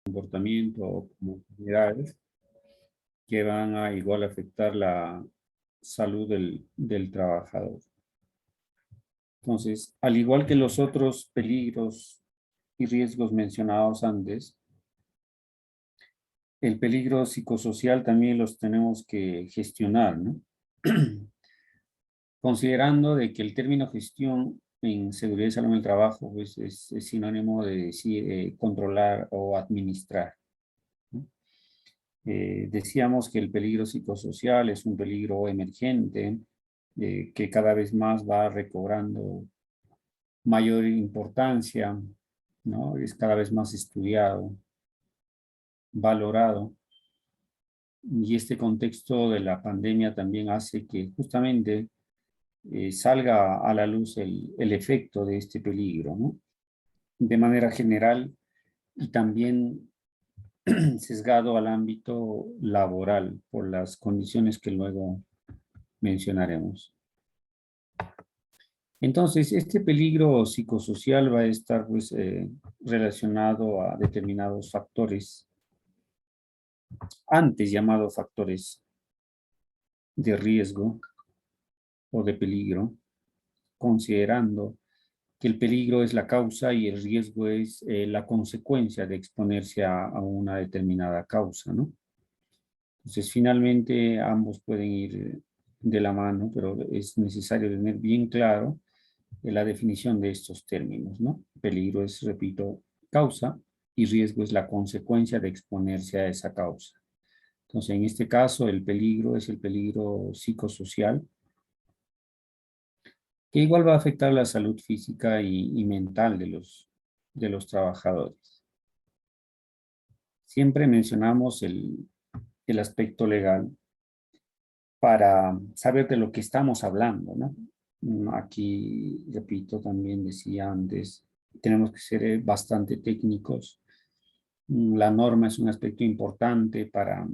comportamiento o como enfermedades que van a igual afectar la salud del trabajador. Entonces, al igual que los otros peligros y riesgos mencionados antes, el peligro psicosocial también los tenemos que gestionar, ¿no? Considerando de que el término gestión en seguridad y salud en el trabajo pues, es sinónimo de decir controlar o administrar, ¿no? Decíamos que el peligro psicosocial es un peligro emergente que cada vez más va recobrando mayor importancia, ¿no? Es cada vez más estudiado, valorado. Y este contexto de la pandemia también hace que justamente salga a la luz el efecto de este peligro, ¿no? De manera general y también sesgado al ámbito laboral por las condiciones que luego mencionaremos. Entonces, este peligro psicosocial va a estar pues, relacionado a determinados factores, antes llamados factores de riesgo o de peligro, considerando que el peligro es la causa y el riesgo es la consecuencia de exponerse a una determinada causa, ¿no? Entonces, finalmente, ambos pueden ir de la mano, pero es necesario tener bien claro la definición de estos términos, ¿no? Peligro es, repito, causa y riesgo es la consecuencia de exponerse a esa causa. Entonces, en este caso, el peligro es el peligro psicosocial, que igual va a afectar la salud física y mental de los trabajadores. Siempre mencionamos el aspecto legal para saber de lo que estamos hablando, ¿no? Aquí, repito, también decía antes, tenemos que ser bastante técnicos. La norma es un aspecto importante para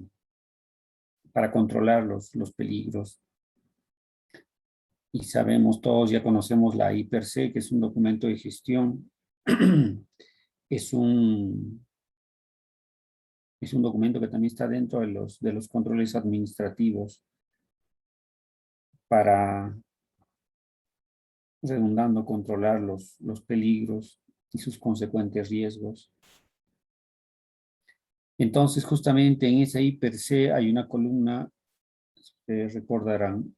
controlar los peligros. Y sabemos todos, ya conocemos la I-Per-C, que es un documento de gestión. Es un documento que también está dentro de los controles administrativos para, redundando, controlar los peligros y sus consecuentes riesgos. Entonces, justamente en esa I-Per-C hay una columna, recordarán,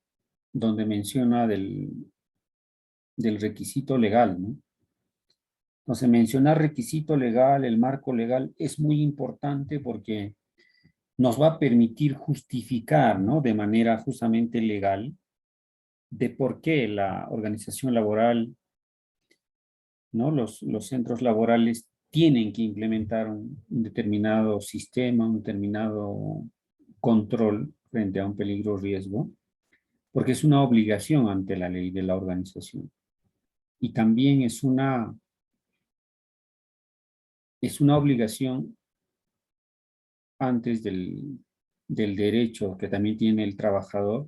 donde menciona del requisito legal, ¿no? Entonces, mencionar requisito legal, el marco legal, es muy importante porque nos va a permitir justificar, ¿no? De manera justamente legal, de por qué la organización laboral, ¿no? Los centros laborales tienen que implementar un determinado sistema, un determinado control frente a un peligro o riesgo, porque es una obligación ante la ley de la organización. Y también es una obligación antes del derecho que también tiene el trabajador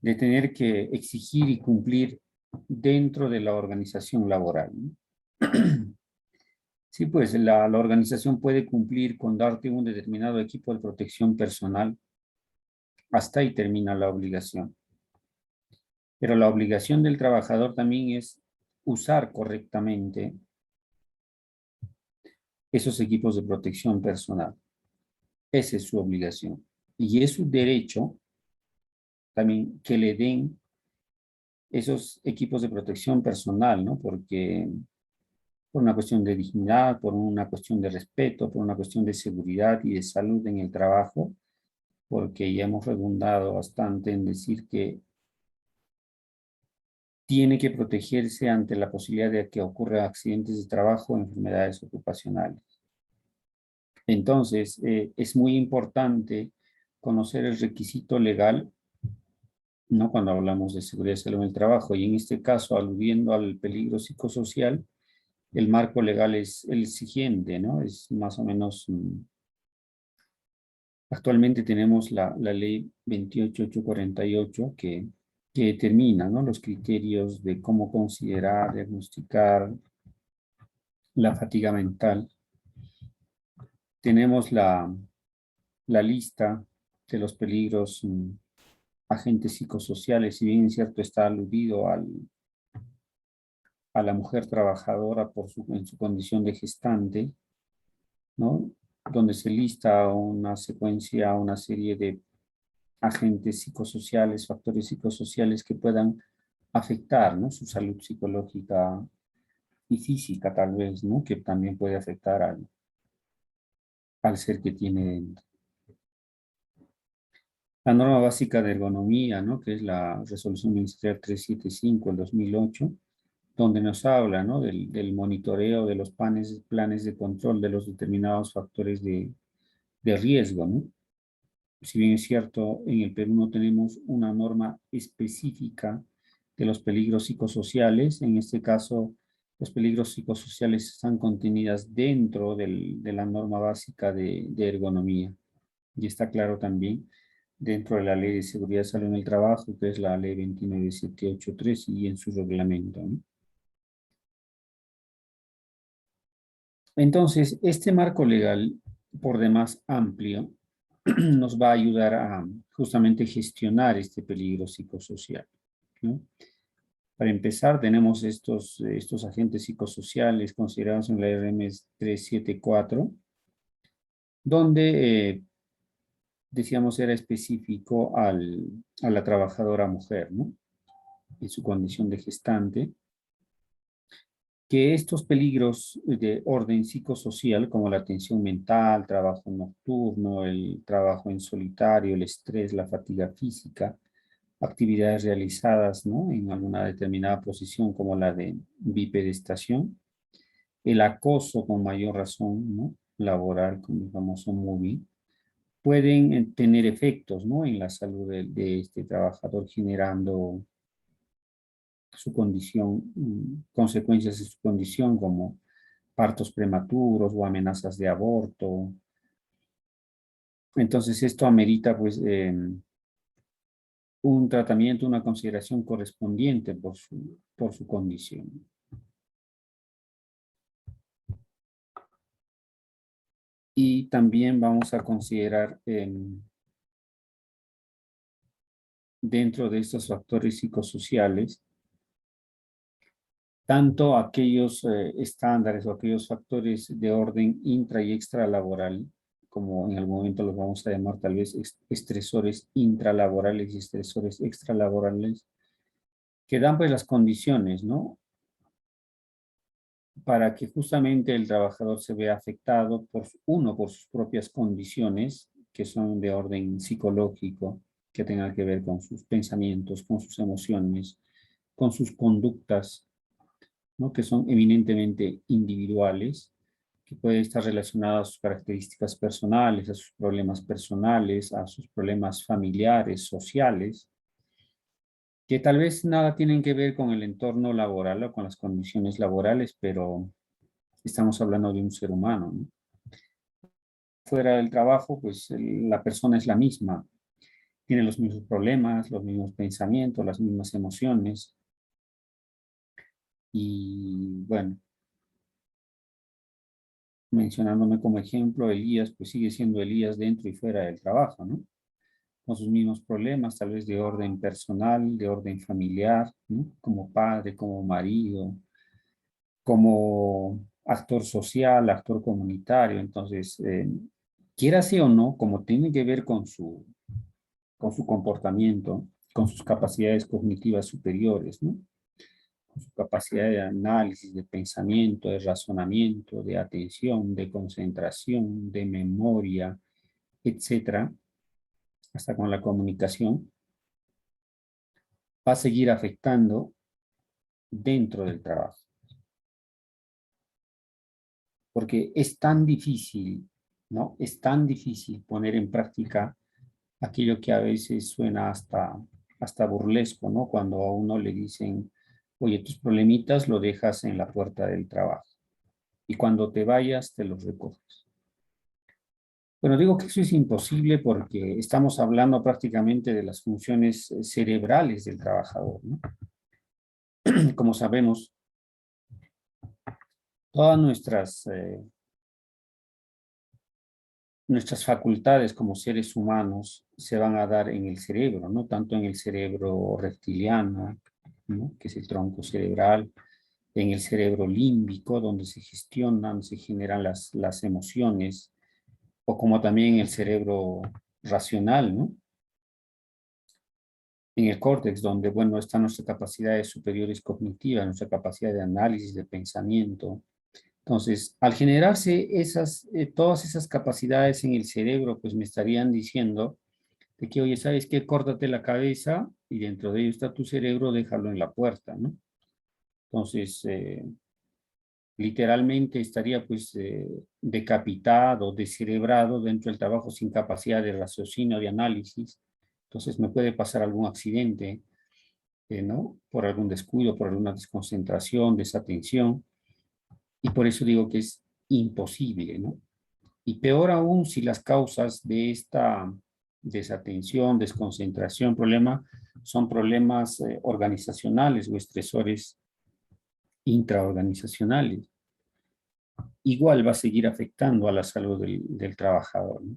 de tener que exigir y cumplir dentro de la organización laboral, ¿no? Sí, pues la organización puede cumplir con darte un determinado equipo de protección personal. Hasta ahí termina la obligación. Pero la obligación del trabajador también es usar correctamente esos equipos de protección personal. Esa es su obligación. Y es su derecho también que le den esos equipos de protección personal, ¿no? Porque por una cuestión de dignidad, por una cuestión de respeto, por una cuestión de seguridad y de salud en el trabajo, porque ya hemos redundado bastante en decir que tiene que protegerse ante la posibilidad de que ocurran accidentes de trabajo o enfermedades ocupacionales. Entonces, es muy importante conocer el requisito legal, ¿no? Cuando hablamos de seguridad y salud en el trabajo, y en este caso, aludiendo al peligro psicosocial, el marco legal es el siguiente, ¿no? Es más o menos, actualmente tenemos la ley 28848 que determina, ¿no? Los criterios de cómo considerar, diagnosticar la fatiga mental tenemos la lista de los peligros agentes psicosociales, si bien es cierto está aludido a la mujer trabajadora en su condición de gestante, ¿no? Donde se lista una secuencia, una serie de agentes psicosociales, factores psicosociales que puedan afectar, ¿no? Su salud psicológica y física tal vez, ¿no? Que también puede afectar al ser que tiene dentro. La norma básica de ergonomía, ¿no? Que es la resolución ministerial 375 del 2008, donde nos habla, ¿no? Del monitoreo de los planes de control de los determinados factores de riesgo, ¿no? Si bien es cierto, en el Perú no tenemos una norma específica de los peligros psicosociales, en este caso, los peligros psicosociales están contenidas dentro de la norma básica de ergonomía. Y está claro también dentro de la Ley de Seguridad y Salud en el Trabajo, que es la Ley 29783 y en su reglamento, ¿no? Entonces, este marco legal, por demás amplio, nos va a ayudar a justamente gestionar este peligro psicosocial, ¿no? Para empezar, tenemos estos agentes psicosociales considerados en la RMS 374, donde, decíamos, era específico a la trabajadora mujer, ¿no? En su condición de gestante, que estos peligros de orden psicosocial, como la tensión mental, trabajo nocturno, el trabajo en solitario, el estrés, la fatiga física, actividades realizadas, ¿no? En alguna determinada posición, como la de bipedestación, el acoso con mayor razón, ¿no? Laboral, como el famoso moving, pueden tener efectos, ¿no? En la salud de este trabajador, generando su condición, consecuencias de su condición como partos prematuros o amenazas de aborto. Entonces esto amerita pues un tratamiento, una consideración correspondiente por su condición. Y también vamos a considerar dentro de estos factores psicosociales tanto aquellos estándares o aquellos factores de orden intra y extralaboral, como en algún momento los vamos a llamar tal vez estresores intralaborales y estresores extralaborales, que dan pues las condiciones, ¿no? Para que justamente el trabajador se vea afectado por sus propias condiciones, que son de orden psicológico, que tengan que ver con sus pensamientos, con sus emociones, con sus conductas, ¿no? Que son eminentemente individuales, que pueden estar relacionadas a sus características personales, a sus problemas personales, a sus problemas familiares, sociales, que tal vez nada tienen que ver con el entorno laboral o con las condiciones laborales, pero estamos hablando de un ser humano, ¿no? Fuera del trabajo, pues la persona es la misma, tiene los mismos problemas, los mismos pensamientos, las mismas emociones, y bueno, mencionándome como ejemplo, Elías, pues sigue siendo Elías dentro y fuera del trabajo, ¿no? Con sus mismos problemas, tal vez de orden personal, de orden familiar, ¿no? Como padre, como marido, como actor social, actor comunitario. Entonces, quiera sí o no, como tiene que ver con su comportamiento, con sus capacidades cognitivas superiores, ¿no? Con su capacidad de análisis, de pensamiento, de razonamiento, de atención, de concentración, de memoria, etcétera, hasta con la comunicación, va a seguir afectando dentro del trabajo. Porque es tan difícil, ¿no? Es tan difícil poner en práctica aquello que a veces suena hasta burlesco, ¿no? Cuando a uno le dicen, oye, tus problemitas lo dejas en la puerta del trabajo y cuando te vayas te los recoges. Bueno, digo que eso es imposible porque estamos hablando prácticamente de las funciones cerebrales del trabajador, ¿no? Como sabemos, todas nuestras facultades como seres humanos se van a dar en el cerebro, ¿no? Tanto en el cerebro reptiliano, ¿no? Que es el tronco cerebral, en el cerebro límbico, donde se gestionan, se generan las emociones, o como también en el cerebro racional, ¿no? En el córtex, donde, bueno, están nuestras capacidades superiores cognitivas, nuestra capacidad de análisis, de pensamiento. Entonces, al generarse todas esas capacidades en el cerebro, pues me estarían diciendo de que, oye, ¿sabes qué? Córtate la cabeza y dentro de ello está tu cerebro, déjalo en la puerta, ¿no? Entonces, literalmente estaría pues decapitado, descerebrado dentro del trabajo sin capacidad de raciocinio, de análisis. Entonces me puede pasar algún accidente, ¿no? Por algún descuido, por alguna desconcentración, desatención. Y por eso digo que es imposible, ¿no? Y peor aún si las causas de esta desatención, desconcentración, problema, son problemas organizacionales o estresores intraorganizacionales. Igual va a seguir afectando a la salud del trabajador, ¿no?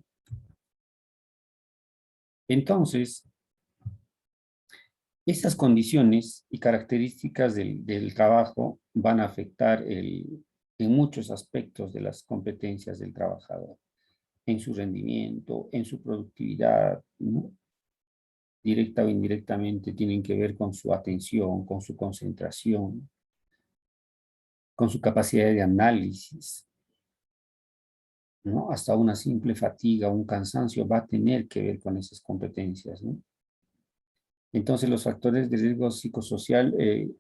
Entonces, esas condiciones y características del trabajo van a afectar en muchos aspectos de las competencias del trabajador, en su rendimiento, en su productividad, ¿no? Directa o indirectamente tienen que ver con su atención, con su concentración, con su capacidad de análisis, ¿no? Hasta una simple fatiga, un cansancio va a tener que ver con esas competencias, ¿no? Entonces los factores de riesgo psicosocial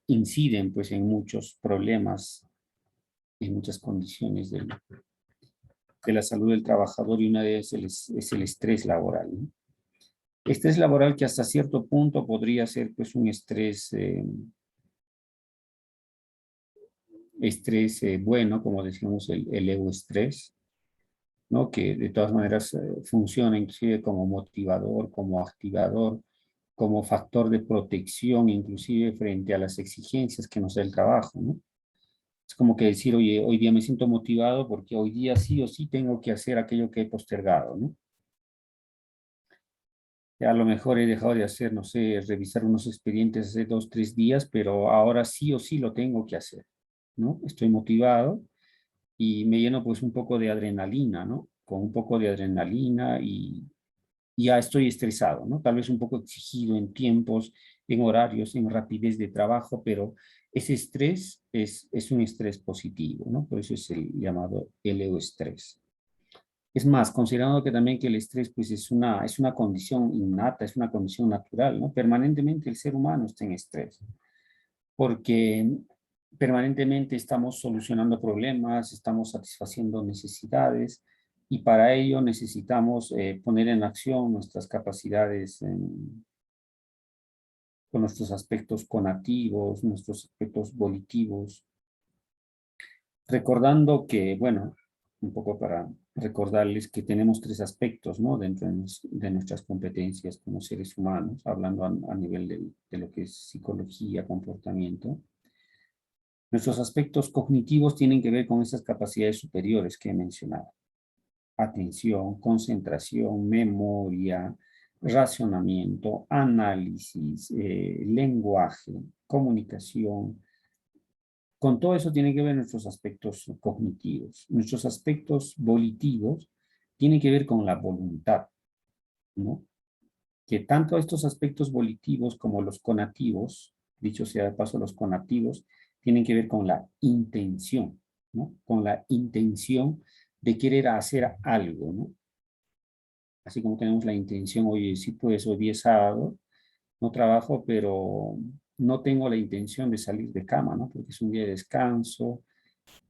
inciden pues en muchos problemas, en muchas condiciones de la salud del trabajador y una de ellas es el estrés laboral, ¿no? Estrés laboral que hasta cierto punto podría ser pues un estrés bueno, como decíamos el euestrés, ¿no? Que de todas maneras funciona inclusive como motivador, como activador, como factor de protección, inclusive frente a las exigencias que nos da el trabajo, ¿no? Es como que decir, oye, hoy día me siento motivado porque hoy día sí o sí tengo que hacer aquello que he postergado, ¿no? A lo mejor he dejado de hacer, no sé, revisar unos expedientes hace 2, 3 días, pero ahora sí o sí lo tengo que hacer, ¿no? Estoy motivado y me lleno pues un poco de adrenalina, ¿no? Con un poco de adrenalina y ya estoy estresado, ¿no? Tal vez un poco exigido en tiempos, en horarios, en rapidez de trabajo, pero ese estrés es un estrés positivo, ¿no? Por eso es el llamado eleoestrés. Es más, considerando que también que el estrés pues es una condición innata, es una condición natural, ¿no? Permanentemente el ser humano está en estrés, porque permanentemente estamos solucionando problemas, estamos satisfaciendo necesidades y para ello necesitamos poner en acción nuestras capacidades con nuestros aspectos conativos, nuestros aspectos volitivos, recordando que, bueno, un poco para recordarles que tenemos 3 aspectos, ¿no? Dentro de nuestras competencias como seres humanos, hablando a nivel de lo que es psicología, comportamiento. Nuestros aspectos cognitivos tienen que ver con esas capacidades superiores que he mencionado. Atención, concentración, memoria, racionamiento, análisis, lenguaje, comunicación. Con todo eso tienen que ver nuestros aspectos cognitivos. Nuestros aspectos volitivos tienen que ver con la voluntad, ¿no? Que tanto estos aspectos volitivos como los conativos, dicho sea de paso, los conativos, tienen que ver con la intención, ¿no? Con la intención de querer hacer algo, ¿no? Así como tenemos la intención, oye, sí, pues hoy día es sábado, no trabajo, pero no tengo la intención de salir de cama, ¿no? Porque es un día de descanso,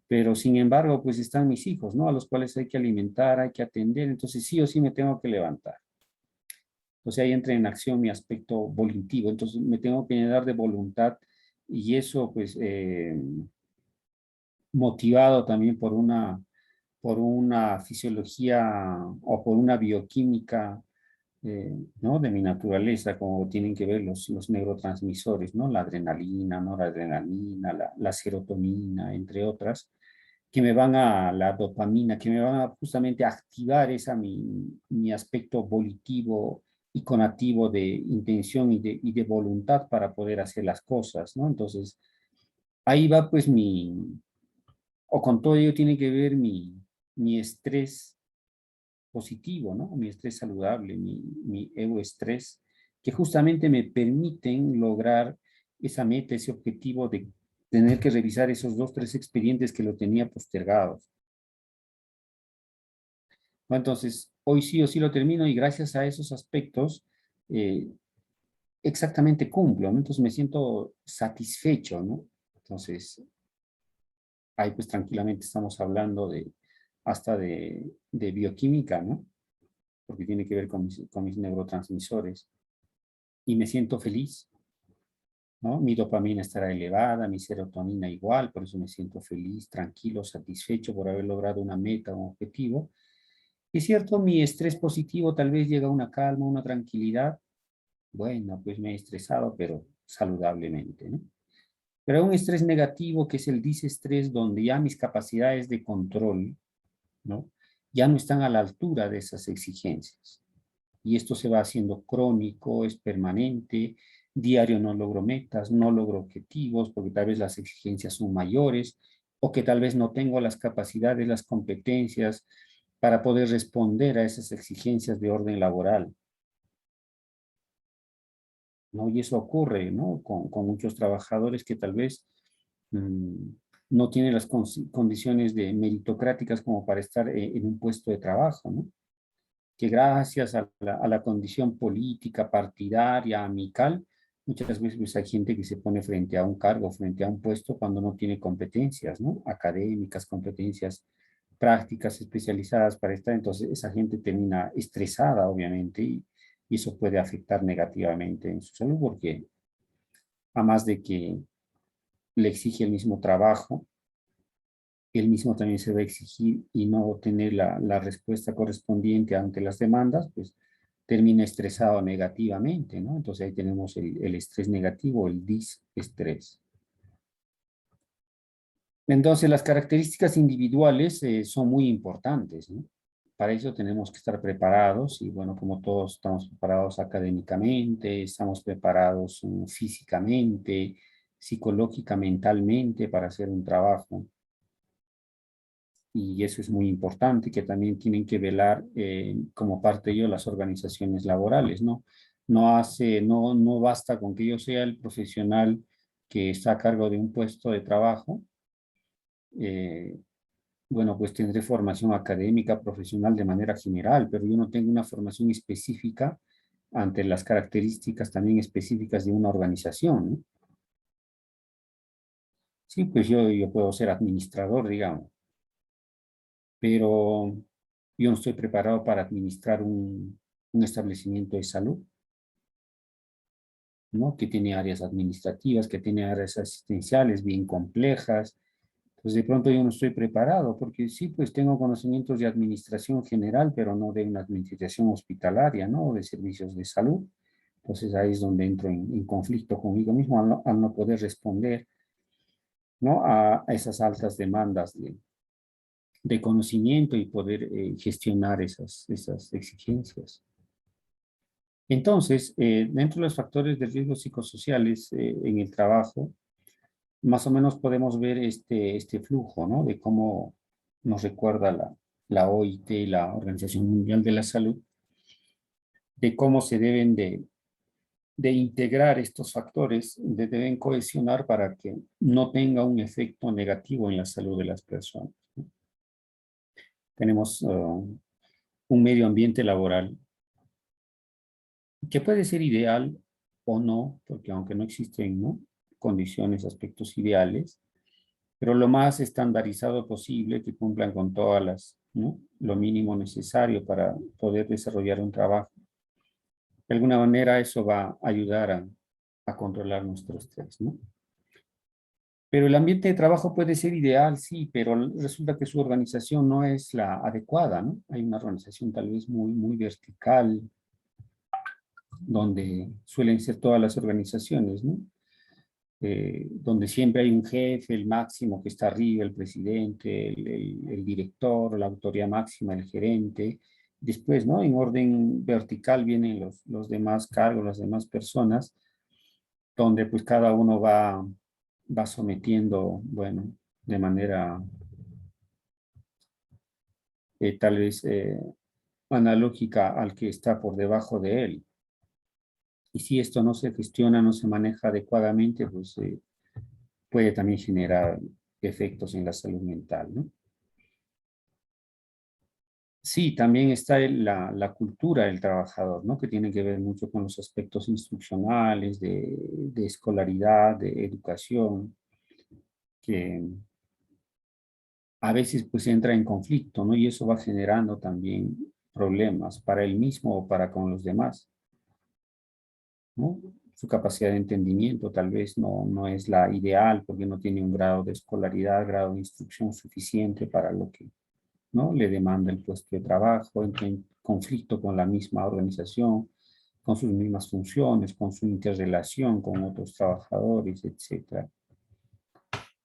pero sin embargo, pues están mis hijos, ¿no? A los cuales hay que alimentar, hay que atender, entonces sí o sí me tengo que levantar. Entonces ahí entra en acción mi aspecto voluntivo, entonces me tengo que llenar de voluntad y eso pues motivado también por una fisiología o por una bioquímica, ¿no? De mi naturaleza, como tienen que ver los neurotransmisores, ¿no? La adrenalina, noradrenalina, la serotonina, entre otras. que me van a la dopamina, que me van a justamente activar mi aspecto volitivo y conativo de intención y de voluntad para poder hacer las cosas, ¿no? Entonces, ahí va pues o con todo ello tiene que ver mi estrés positivo, ¿no? Mi estrés saludable, mi estrés, que justamente me permiten lograr esa meta, ese objetivo de tener que revisar esos 2, 3 expedientes que lo tenía postergados. ¿No? Entonces, hoy sí o sí lo termino y gracias a esos aspectos, eh, exactamente cumplo, ¿no? Entonces me siento satisfecho, ¿no? Entonces, ahí pues tranquilamente estamos hablando hasta de bioquímica, ¿no? Porque tiene que ver con mis neurotransmisores. Y me siento feliz, ¿no? Mi dopamina estará elevada, mi serotonina igual, por eso me siento feliz, tranquilo, satisfecho por haber logrado una meta, un objetivo. Y es cierto, mi estrés positivo tal vez llega a una calma, una tranquilidad. Bueno, pues me he estresado, pero saludablemente, ¿no? Pero un estrés negativo, que es el disestrés, donde ya mis capacidades de control, ¿no? Ya no están a la altura de esas exigencias. Y esto se va haciendo crónico, es permanente, diario no logro metas, no logro objetivos, porque tal vez las exigencias son mayores, o que tal vez no tengo las capacidades, las competencias para poder responder a esas exigencias de orden laboral, ¿no? Y eso ocurre, ¿no? Con muchos trabajadores que tal vez mm, no tienen las condiciones meritocráticas como para estar en un puesto de trabajo, ¿no? Que gracias a la condición política, partidaria, amical, muchas veces pues, hay gente que se pone frente a un cargo, frente a un puesto cuando no tiene competencias, ¿no? Académicas, competencias prácticas especializadas para estar, entonces esa gente termina estresada, obviamente, y eso puede afectar negativamente en su salud porque además de que le exige el mismo trabajo, él mismo también se va a exigir y no tener la respuesta correspondiente ante las demandas, pues termina estresado negativamente, ¿no? Entonces ahí tenemos el estrés negativo, el disestrés. Entonces las características individuales son muy importantes, ¿no? Para eso tenemos que estar preparados y bueno, como todos estamos preparados académicamente, estamos preparados físicamente, psicológica, mentalmente para hacer un trabajo. Y eso es muy importante, que también tienen que velar como parte de ello las organizaciones laborales, ¿no? No basta con que yo sea el profesional que está a cargo de un puesto de trabajo. eh, bueno, pues tendré formación académica, profesional de manera general, pero yo no tengo una formación específica ante las características también específicas de una organización, ¿no? Sí, pues yo puedo ser administrador, digamos, pero yo no estoy preparado para administrar un establecimiento de salud, ¿no? Que tiene áreas administrativas, que tiene áreas asistenciales bien complejas. Pues de pronto yo no estoy preparado, porque sí, pues tengo conocimientos de administración general, pero no de una administración hospitalaria, ¿no? O de servicios de salud. Entonces ahí es donde entro en conflicto conmigo mismo al no poder responder, ¿no? A esas altas demandas de conocimiento y poder gestionar esas exigencias. Entonces, dentro de los factores de riesgo psicosociales en el trabajo, más o menos podemos ver este flujo, ¿no? De cómo nos recuerda la OIT, la Organización Mundial de la Salud, de cómo se deben de integrar estos factores, deben cohesionar para que no tenga un efecto negativo en la salud de las personas, ¿no? Tenemos un medio ambiente laboral que puede ser ideal o no, porque aunque no existen, ¿no? Condiciones, aspectos ideales, pero lo más estandarizado posible, que cumplan con todas ¿no? Lo mínimo necesario para poder desarrollar un trabajo. De alguna manera eso va a ayudar a controlar nuestro estrés, ¿no? Pero el ambiente de trabajo puede ser ideal, sí, pero resulta que su organización no es la adecuada, ¿no? Hay una organización tal vez muy vertical, donde suelen ser todas las organizaciones, ¿no? donde siempre hay un jefe, el máximo que está arriba, el presidente, el director, la autoridad máxima, el gerente. Después, ¿no? En orden vertical vienen los demás cargos, las demás personas, donde pues cada uno va sometiendo, bueno, de manera tal vez analógica al que está por debajo de él. Y si esto no se gestiona, no se maneja adecuadamente, pues puede también generar efectos en la salud mental, ¿no? Sí, también está la cultura del trabajador, ¿no? Que tiene que ver mucho con los aspectos instruccionales, de escolaridad, de educación, que a veces pues entra en conflicto, ¿no? Y eso va generando también problemas para él mismo o para con los demás, ¿no? Su capacidad de entendimiento tal vez no es la ideal porque no tiene un grado de escolaridad, grado de instrucción suficiente para lo que, ¿no? Le demanda el puesto de trabajo, entra en conflicto con la misma organización, con sus mismas funciones, con su interrelación con otros trabajadores, etcétera.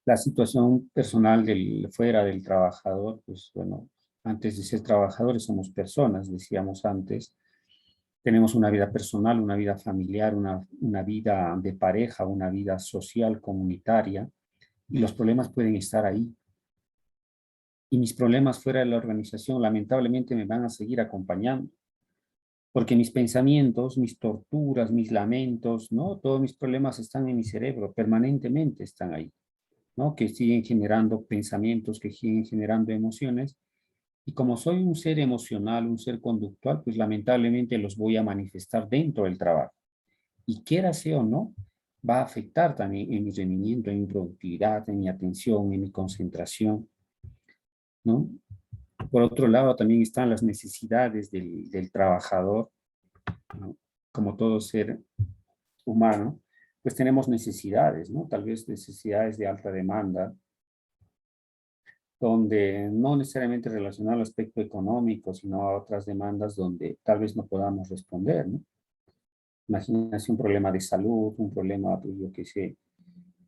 La situación personal fuera del trabajador, pues bueno, antes de ser trabajadores somos personas, decíamos antes. Tenemos una vida personal, una vida familiar, una vida de pareja, una vida social, comunitaria, y los problemas pueden estar ahí. Y mis problemas fuera de la organización lamentablemente me van a seguir acompañando, porque mis pensamientos, mis torturas, mis lamentos, ¿no? Todos mis problemas están en mi cerebro, permanentemente están ahí, ¿no? Que siguen generando pensamientos, que siguen generando emociones. Y como soy un ser emocional, un ser conductual, pues lamentablemente los voy a manifestar dentro del trabajo. Y quiera sea o no, va a afectar también en mi rendimiento, en mi productividad, en mi atención, en mi concentración, ¿no? Por otro lado, también están las necesidades del trabajador, ¿no? Como todo ser humano, pues tenemos necesidades, ¿no? Tal vez necesidades de alta demanda, donde no necesariamente relacionado al aspecto económico, sino a otras demandas donde tal vez no podamos responder, ¿no? Imagínense un problema de salud, un problema, pues yo qué sé,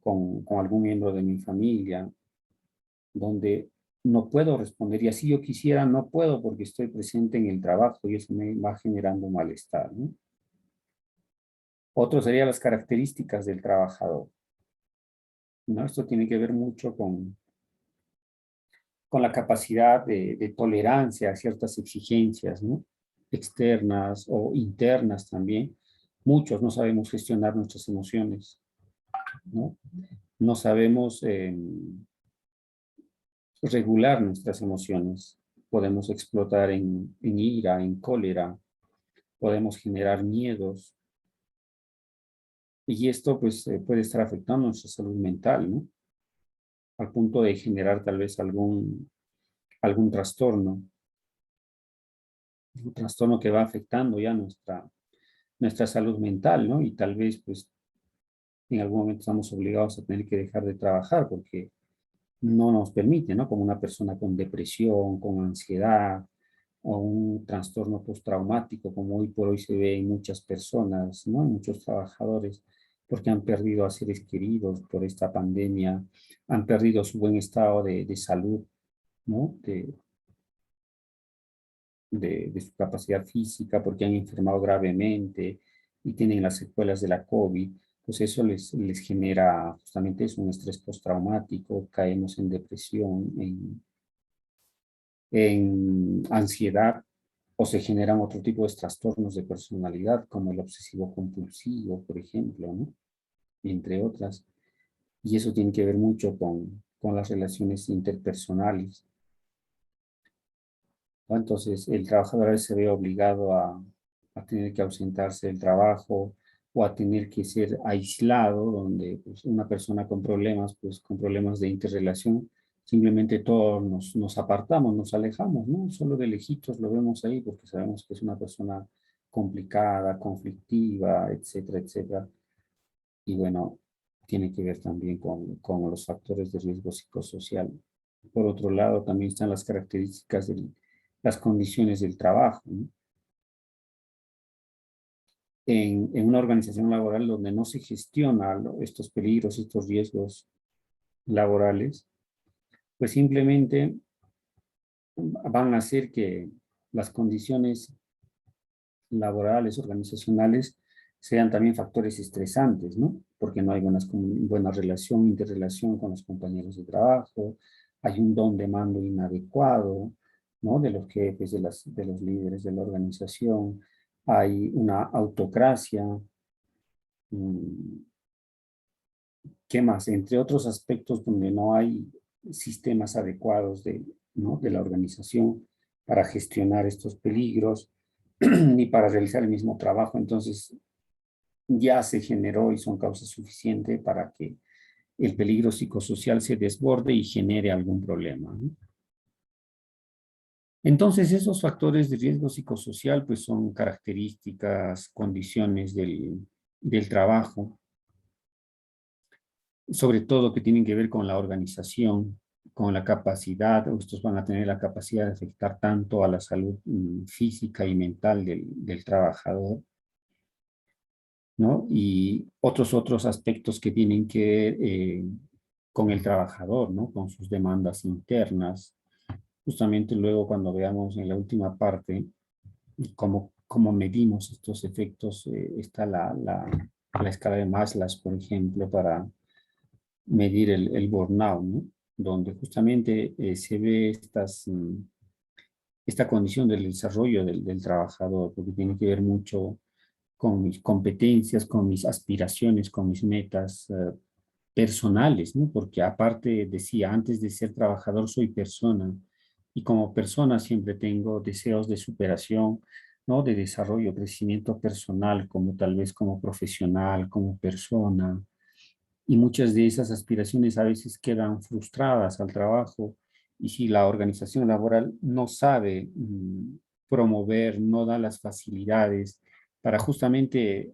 con algún miembro de mi familia, donde no puedo responder y así yo quisiera, no puedo porque estoy presente en el trabajo y eso me va generando malestar, ¿no? Otro sería las características del trabajador, ¿no? Esto tiene que ver mucho con la capacidad de tolerancia a ciertas exigencias, ¿no? Externas o internas también. Muchos no sabemos gestionar nuestras emociones, ¿no? No sabemos regular nuestras emociones. Podemos explotar en ira, en cólera, podemos generar miedos. Y esto pues puede estar afectando nuestra salud mental, ¿no? Al punto de generar tal vez algún trastorno, un trastorno que va afectando ya nuestra salud mental, ¿no? Y tal vez pues en algún momento estamos obligados a tener que dejar de trabajar porque no nos permite, ¿no? Como una persona con depresión, con ansiedad o un trastorno postraumático, como hoy por hoy se ve en muchas personas, ¿no? En muchos trabajadores, porque han perdido a seres queridos por esta pandemia, han perdido su buen estado de salud, ¿no? De su capacidad física, porque han enfermado gravemente y tienen las secuelas de la COVID, pues eso les genera justamente eso, un estrés postraumático, caemos en depresión, en ansiedad, o se generan otro tipo de trastornos de personalidad, como el obsesivo compulsivo, por ejemplo, ¿no? Entre otras. Y eso tiene que ver mucho con las relaciones interpersonales, ¿no? Entonces, el trabajador a veces se ve obligado a tener que ausentarse del trabajo o a tener que ser aislado, donde pues, una persona con problemas, pues con problemas de interrelación, simplemente todos nos apartamos, nos alejamos, ¿no? Solo de lejitos lo vemos ahí porque sabemos que es una persona complicada, conflictiva, etcétera, etcétera. Y bueno, tiene que ver también con los factores de riesgo psicosocial. Por otro lado, también están las características de las condiciones del trabajo, ¿no? en una organización laboral donde no se gestiona estos peligros, estos riesgos laborales, pues simplemente van a hacer que las condiciones laborales, organizacionales, sean también factores estresantes, ¿no? Porque no hay buena relación, interrelación con los compañeros de trabajo, hay un don de mando inadecuado, ¿no? De los jefes, de los líderes de la organización, hay una autocracia, mm, ¿qué más? Entre otros aspectos donde no hay sistemas adecuados ¿no? de la organización para gestionar estos peligros ni para realizar el mismo trabajo. Entonces, ya se generó y son causas suficientes para que el peligro psicosocial se desborde y genere algún problema, ¿no? Entonces, esos factores de riesgo psicosocial pues son características, condiciones del trabajo, sobre todo que tienen que ver con la organización, con la capacidad, o estos van a tener la capacidad de afectar tanto a la salud física y mental del trabajador, ¿no? Y otros aspectos que tienen que ver con el trabajador, ¿no? Con sus demandas internas. Justamente luego cuando veamos en la última parte cómo medimos estos efectos, está la escala de Maslow, por ejemplo, para medir el burnout, ¿no? Donde justamente se ve esta condición del desarrollo del trabajador, porque tiene que ver mucho con mis competencias, con mis aspiraciones, con mis metas personales, ¿no? Porque aparte decía, antes de ser trabajador soy persona y como persona siempre tengo deseos de superación, ¿no? De desarrollo, crecimiento personal, como tal vez como profesional, como persona. Y muchas de esas aspiraciones a veces quedan frustradas al trabajo y si la organización laboral no sabe promover, no da las facilidades para justamente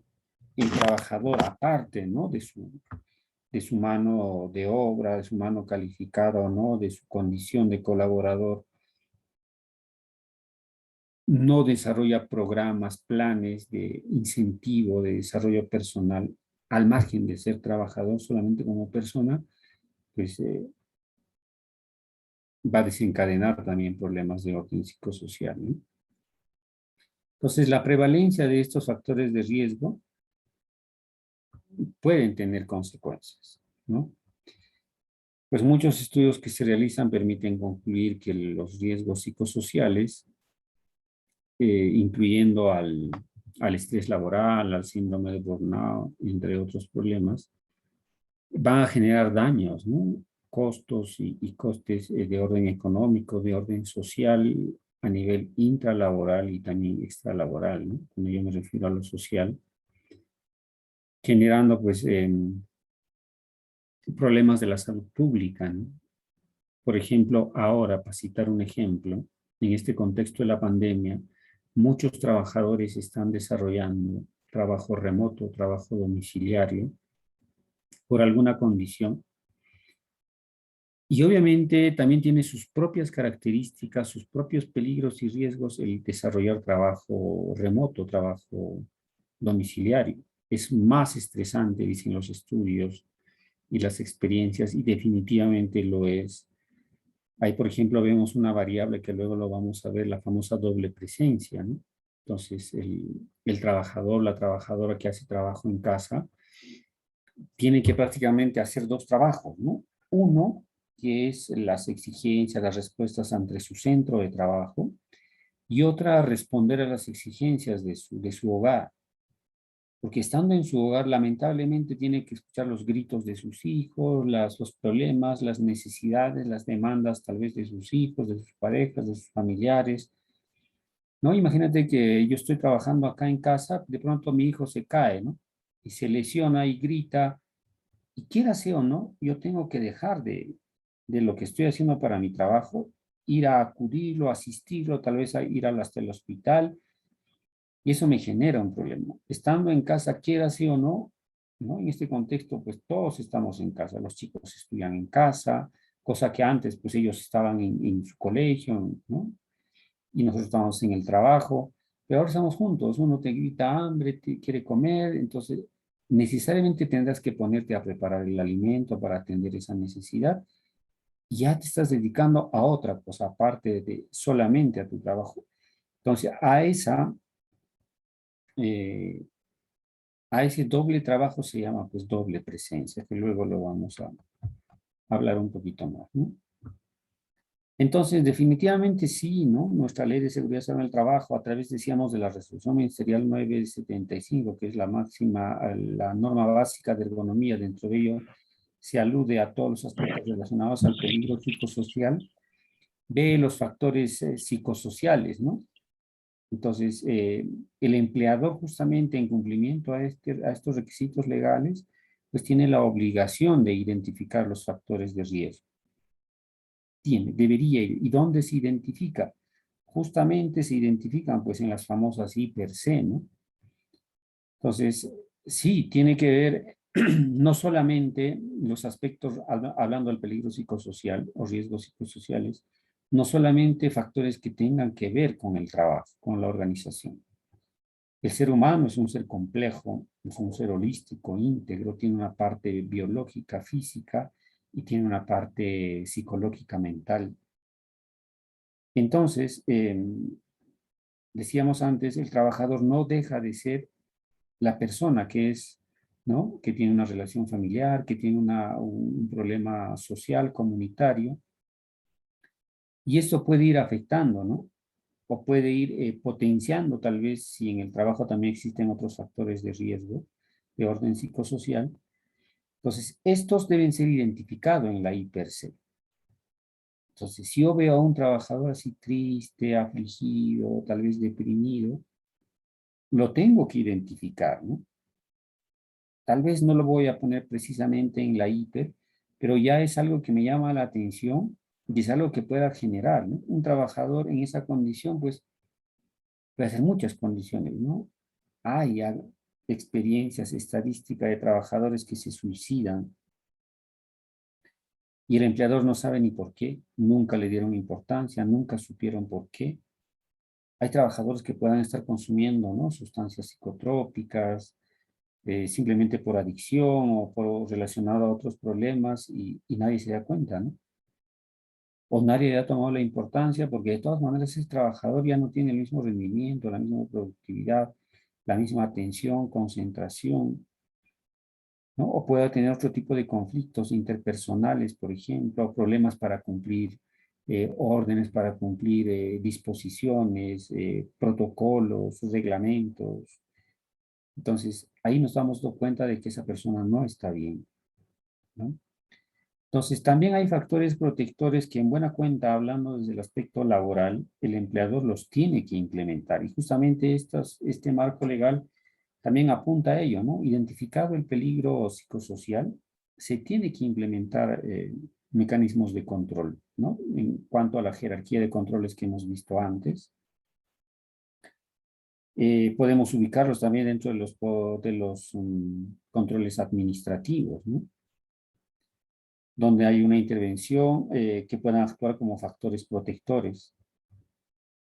el trabajador, aparte, ¿no? De su mano de obra, de su mano calificada o no, de su condición de colaborador, no desarrolla programas, planes de incentivo, de desarrollo personal, al margen de ser trabajador solamente como persona, pues va a desencadenar también problemas de orden psicosocial, ¿no? Entonces, la prevalencia de estos factores de riesgo pueden tener consecuencias, ¿no? Pues muchos estudios que se realizan permiten concluir que los riesgos psicosociales, incluyendo al estrés laboral, al síndrome de burnout, entre otros problemas, van a generar daños, ¿no? Costos y costes de orden económico, de orden social, a nivel intralaboral y también extralaboral, ¿no? Cuando yo me refiero a lo social, generando pues problemas de la salud pública, ¿no? Por ejemplo, ahora, para citar un ejemplo, en este contexto de la pandemia, muchos trabajadores están desarrollando trabajo remoto, trabajo domiciliario, por alguna condición. Y obviamente también tiene sus propias características, sus propios peligros y riesgos el desarrollar trabajo remoto, trabajo domiciliario. Es más estresante, dicen los estudios y las experiencias, y definitivamente lo es. Ahí, por ejemplo, vemos una variable que luego lo vamos a ver, la famosa doble presencia, ¿no? Entonces, el trabajador, la trabajadora que hace trabajo en casa, tiene que prácticamente hacer dos trabajos, ¿no? Uno, que es las exigencias, las respuestas ante su centro de trabajo, y otra, responder a las exigencias de su hogar. Porque estando en su hogar, lamentablemente tiene que escuchar los gritos de sus hijos, los problemas, las necesidades, las demandas tal vez de sus hijos, de sus parejas, de sus familiares. ¿No? Imagínate que yo estoy trabajando acá en casa, de pronto mi hijo se cae, ¿no? Y se lesiona y grita, y quiera sea o no, yo tengo que dejar de lo que estoy haciendo para mi trabajo, ir a acudirlo, asistirlo, tal vez a ir hasta el hospital, y eso me genera un problema. Estando en casa, quiera sí o no, ¿no? En este contexto, pues todos estamos en casa. Los chicos estudian en casa, cosa que antes, pues ellos estaban en su colegio, ¿no? Y nosotros estábamos en el trabajo. pero ahora estamos juntos, uno te grita hambre, te quiere comer, entonces necesariamente tendrás que ponerte a preparar el alimento para atender esa necesidad y ya te estás dedicando a otra cosa, aparte de solamente a tu trabajo. Entonces, eh, a ese doble trabajo se llama pues doble presencia, que luego lo vamos a hablar un poquito más, ¿no? Entonces, definitivamente sí, ¿no? Nuestra ley de seguridad social en el trabajo, a través, decíamos, de la resolución ministerial 975, que es la máxima, la norma básica de ergonomía, dentro de ello se alude a todos los aspectos relacionados al peligro psicosocial, ve los factores psicosociales, ¿no? Entonces, el empleador, justamente en cumplimiento a estos requisitos legales, pues tiene la obligación de identificar los factores de riesgo. Debería ir. ¿Y dónde se identifica? Justamente se identifican pues en las famosas I per C, ¿no? Entonces, sí, tiene que ver no solamente los aspectos, hablando del peligro psicosocial o riesgos psicosociales, no solamente factores que tengan que ver con el trabajo, con la organización. El ser humano es un ser complejo, es un ser holístico, íntegro, tiene una parte biológica, física y tiene una parte psicológica, mental. Entonces, decíamos antes, el trabajador no deja de ser la persona que es, ¿no? Que tiene una relación familiar, que tiene un problema social, comunitario, y esto puede ir afectando, ¿no? O puede ir potenciando, tal vez, si en el trabajo también existen otros factores de riesgo de orden psicosocial. Entonces, estos deben ser identificados en la IPERSE. Entonces, si yo veo a un trabajador así triste, afligido, tal vez deprimido, lo tengo que identificar, ¿no? Tal vez no lo voy a poner precisamente en la hiper, pero ya es algo que me llama la atención y es algo que pueda generar, ¿no? Un trabajador en esa condición, pues, puede hacer muchas condiciones, ¿no? Hay experiencias, estadísticas de trabajadores que se suicidan y el empleador no sabe ni por qué, nunca le dieron importancia, nunca supieron por qué. Hay trabajadores que puedan estar consumiendo, ¿no? Sustancias psicotrópicas, simplemente por adicción o por relacionado a otros problemas y nadie se da cuenta, ¿no? O nadie le ha tomado la importancia porque de todas maneras ese trabajador ya no tiene el mismo rendimiento, la misma productividad, la misma atención, concentración, ¿no? O pueda tener otro tipo de conflictos interpersonales, por ejemplo, problemas para cumplir órdenes, para cumplir disposiciones, protocolos, reglamentos. Entonces, ahí nos damos cuenta de que esa persona no está bien, ¿no? Entonces, también hay factores protectores que en buena cuenta, hablando desde el aspecto laboral, el empleador los tiene que implementar. Y justamente este marco legal también apunta a ello, ¿no? Identificado el peligro psicosocial, se tiene que implementar mecanismos de control, ¿no? En cuanto a la jerarquía de controles que hemos visto antes. Podemos ubicarlos también dentro de los controles administrativos, ¿no? Donde hay una intervención que puedan actuar como factores protectores,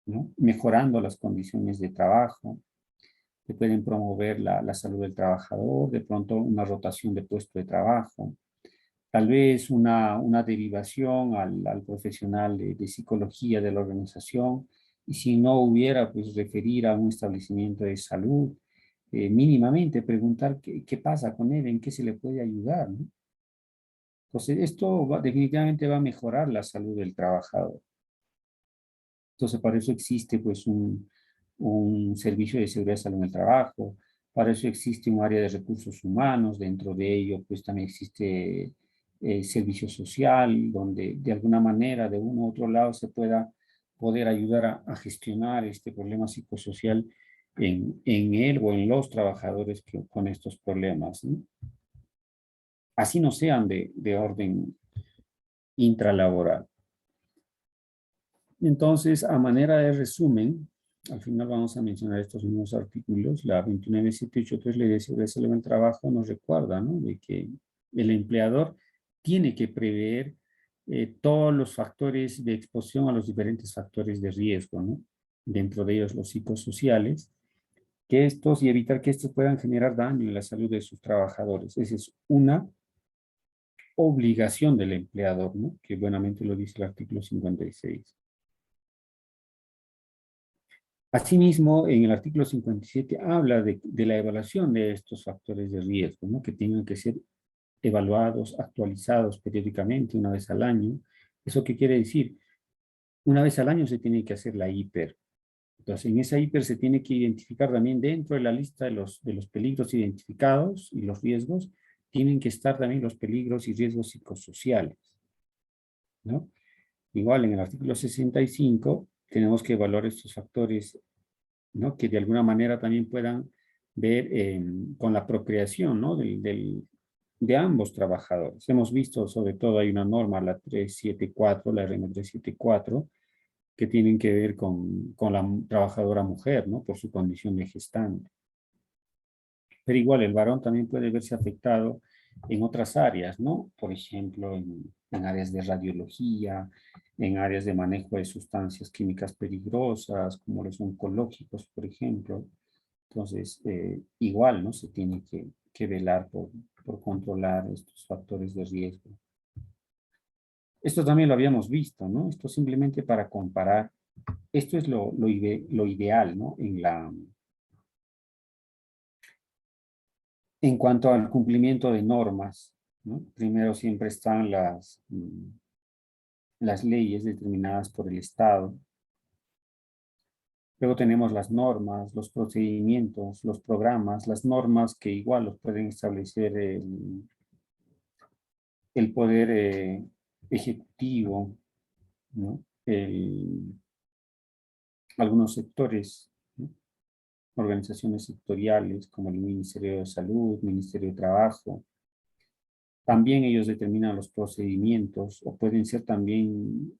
¿no? Mejorando las condiciones de trabajo, que pueden promover la salud del trabajador, de pronto una rotación de puesto de trabajo, tal vez una derivación al profesional de psicología de la organización, y si no hubiera, pues referir a un establecimiento de salud, mínimamente preguntar qué pasa con él, en qué se le puede ayudar, ¿no? Entonces, esto definitivamente va a mejorar la salud del trabajador. Entonces, para eso existe pues un servicio de seguridad y salud en el trabajo, para eso existe un área de recursos humanos, dentro de ello pues también existe servicio social, donde de alguna manera, de uno u otro lado, se pueda poder ayudar a gestionar este problema psicosocial en él o en los trabajadores con estos problemas, ¿no? Así no sean de orden intralaboral. Entonces, a manera de resumen, al final vamos a mencionar estos mismos artículos. La 29783, Ley de Seguridad y Salud en el Trabajo, nos recuerda, ¿no?, de que el empleador tiene que prever todos los factores de exposición a los diferentes factores de riesgo, ¿no? dentro de ellos los psicosociales, que estos y evitar que estos puedan generar daño en la salud de sus trabajadores. Esa es una obligación del empleador, ¿no? Que buenamente lo dice el artículo 56. Asimismo, en el artículo 57 habla de la evaluación de estos factores de riesgo, ¿no? Que tengan que ser evaluados, actualizados periódicamente, una vez al año. ¿Eso qué quiere decir? Una vez al año se tiene que hacer la hiper. Entonces, en esa hiper se tiene que identificar también dentro de la lista de los peligros identificados y los riesgos, tienen que estar también los peligros y riesgos psicosociales, ¿no? Igual en el artículo 65 tenemos que evaluar estos factores, ¿no? Que de alguna manera también puedan ver con la procreación, ¿no? De ambos trabajadores. Hemos visto, sobre todo, hay una norma, la 374, la RM 374, que tienen que ver con la trabajadora mujer, ¿no? Por su condición de gestante. Pero igual el varón también puede verse afectado en otras áreas, ¿no? Por ejemplo, en áreas de radiología, en áreas de manejo de sustancias químicas peligrosas, como los oncológicos, por ejemplo. Entonces, igual, ¿no? Se tiene que velar por controlar estos factores de riesgo. Esto también lo habíamos visto, ¿no? Esto simplemente para comparar. Esto es lo ideal, ¿no? En cuanto al cumplimiento de normas, ¿no? Primero siempre están las leyes determinadas por el Estado. Luego tenemos las normas, los procedimientos, los programas, las normas que igual los pueden establecer el poder ejecutivo, ¿no? Algunos sectores, ¿no? Organizaciones sectoriales como el Ministerio de Salud, Ministerio de Trabajo. También ellos determinan los procedimientos o pueden ser también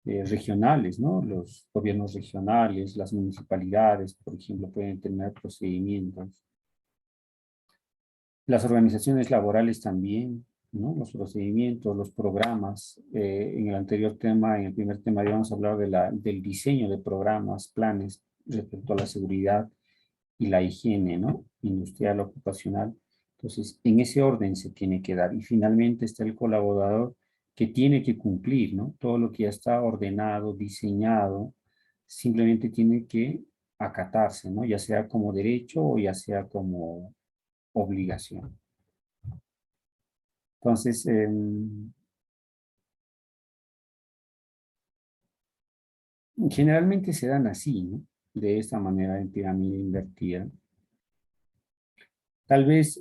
regionales, ¿no? Los gobiernos regionales, las municipalidades, por ejemplo, pueden tener procedimientos. Las organizaciones laborales también, ¿no? Los procedimientos, los programas. En el anterior tema, en el primer tema, habíamos hablado del diseño de programas, planes respecto a la seguridad y la higiene, ¿no? Industrial, ocupacional. Entonces, en ese orden se tiene que dar. Y finalmente está el colaborador que tiene que cumplir, ¿no? Todo lo que ya está ordenado, diseñado, simplemente tiene que acatarse, ¿no? Ya sea como derecho o ya sea como obligación. Entonces, generalmente se dan así, ¿no? De esta manera en pirámide invertida. Tal vez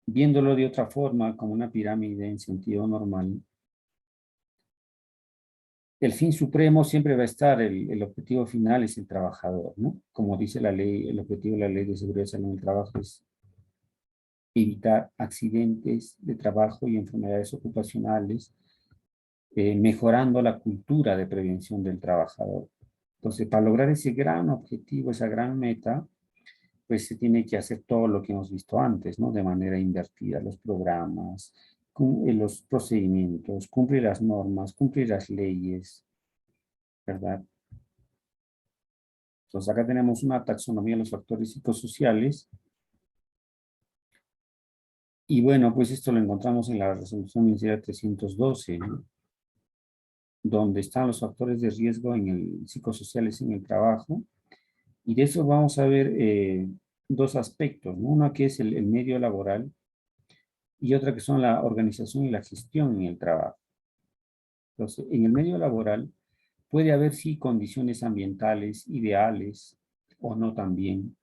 viéndolo de otra forma, como una pirámide en sentido normal, el fin supremo siempre va a estar, el objetivo final es el trabajador, ¿no? Como dice la ley, el objetivo de la ley de seguridad y salud en el trabajo es evitar accidentes de trabajo y enfermedades ocupacionales, mejorando la cultura de prevención del trabajador. Entonces, para lograr ese gran objetivo, esa gran meta, pues se tiene que hacer todo lo que hemos visto antes, ¿no? De manera invertida, los programas, los procedimientos, cumplir las normas, cumplir las leyes, ¿verdad? Entonces acá tenemos una taxonomía de los factores psicosociales. Y bueno, pues esto lo encontramos en la resolución ministerial 312, ¿no? Donde están los factores de riesgo en el psicosociales en el trabajo. Y de eso vamos a ver dos aspectos, ¿no? Uno que es el medio laboral y otra que son la organización y la gestión en el trabajo. Entonces, en el medio laboral puede haber sí condiciones ambientales ideales o no también.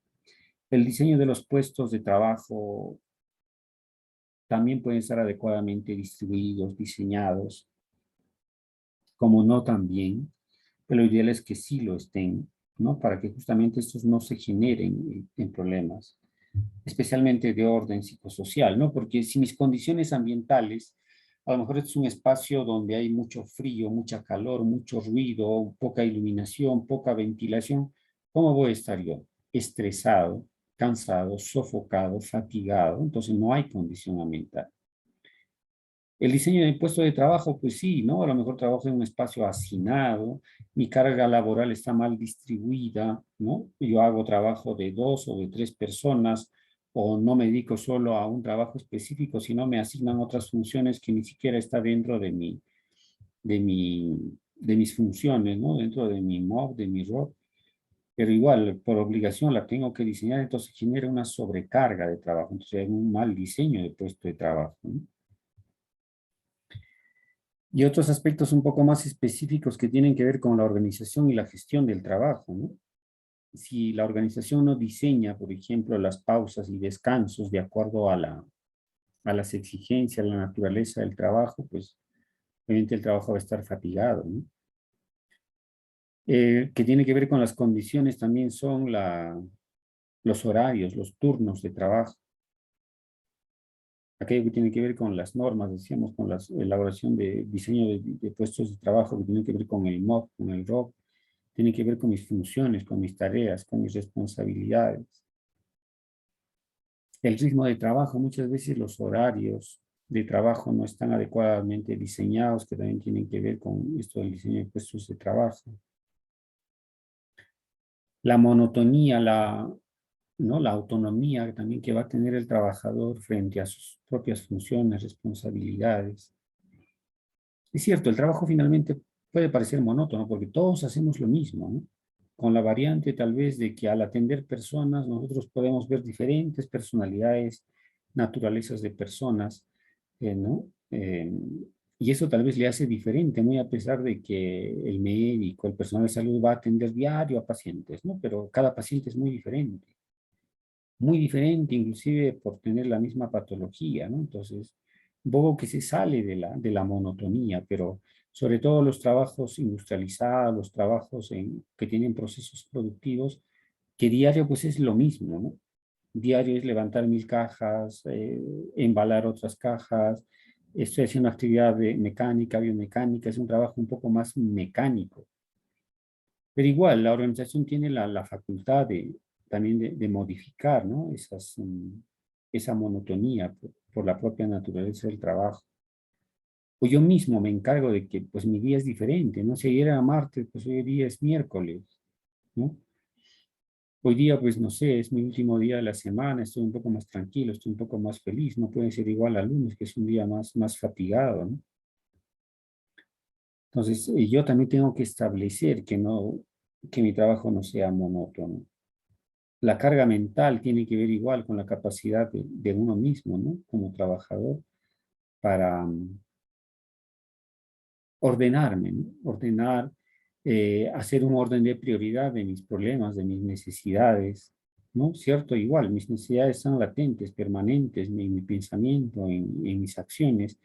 El diseño de los puestos de trabajo también pueden estar adecuadamente distribuidos, diseñados, como no también, pero lo ideal es que sí lo estén, ¿no? Para que justamente estos no se generen en problemas, especialmente de orden psicosocial, ¿no? Porque si mis condiciones ambientales, a lo mejor es un espacio donde hay mucho frío, mucha calor, mucho ruido, poca iluminación, poca ventilación, ¿cómo voy a estar yo? Estresado, cansado, sofocado, fatigado, entonces no hay condición ambiental. El diseño de puesto de trabajo, pues sí, ¿no? A lo mejor trabajo en un espacio hacinado, mi carga laboral está mal distribuida, ¿no? Yo hago trabajo de 2 o de 3 personas, o no me dedico solo a un trabajo específico, sino me asignan otras funciones que ni siquiera está dentro de mi, de mis funciones, ¿no? Dentro de mi MOB, de mi rol. Pero igual, por obligación la tengo que diseñar, entonces genera una sobrecarga de trabajo, entonces hay un mal diseño de puesto de trabajo, ¿no? Y otros aspectos un poco más específicos que tienen que ver con la organización y la gestión del trabajo, ¿no? Si la organización no diseña, por ejemplo, las pausas y descansos de acuerdo a las exigencias, a la naturaleza del trabajo, pues obviamente el trabajo va a estar fatigado, ¿no? Que tiene que ver con las condiciones también son los horarios, los turnos de trabajo, aquello que tiene que ver con las normas, decíamos, con la elaboración de diseño de puestos de trabajo, que tiene que ver con el MOB, con el ROC, tiene que ver con mis funciones, con mis tareas, con mis responsabilidades. El ritmo de trabajo, muchas veces los horarios de trabajo no están adecuadamente diseñados, que también tienen que ver con esto del diseño de puestos de trabajo. La monotonía, ¿no? La autonomía también que va a tener el trabajador frente a sus propias funciones, responsabilidades. Es cierto, el trabajo finalmente puede parecer monótono porque todos hacemos lo mismo, ¿no? Con la variante tal vez de que al atender personas nosotros podemos ver diferentes personalidades, naturalezas de personas, ¿no? Y eso tal vez le hace diferente, muy a pesar de que el médico, el personal de salud va a atender diario a pacientes, ¿no? Pero cada paciente es muy diferente, inclusive por tener la misma patología, ¿no? Entonces, un poco que se sale de la monotonía, pero sobre todo los trabajos industrializados, los trabajos que tienen procesos productivos, que diario pues es lo mismo, ¿no? Diario es levantar 1000 cajas, embalar otras cajas, estoy haciendo actividad de mecánica, biomecánica, es un trabajo un poco más mecánico. Pero igual, la organización tiene la facultad también de modificar, ¿no? Esa monotonía por la propia naturaleza del trabajo. O yo mismo me encargo de que pues mi día es diferente, ¿no? Si ayer era martes, pues hoy día es miércoles, ¿no? Hoy día, pues no sé, es mi último día de la semana, estoy un poco más tranquilo, estoy un poco más feliz, no puede ser igual al lunes, que es un día más fatigado, ¿no? Entonces, yo también tengo que establecer que mi trabajo no sea monótono. La carga mental tiene que ver igual con la capacidad de uno mismo, ¿no? Como trabajador, para ordenarme, ¿no? Ordenar, hacer un orden de prioridad de mis problemas, de mis necesidades, ¿no? Cierto, igual, mis necesidades son latentes, permanentes en mi pensamiento, en mis acciones,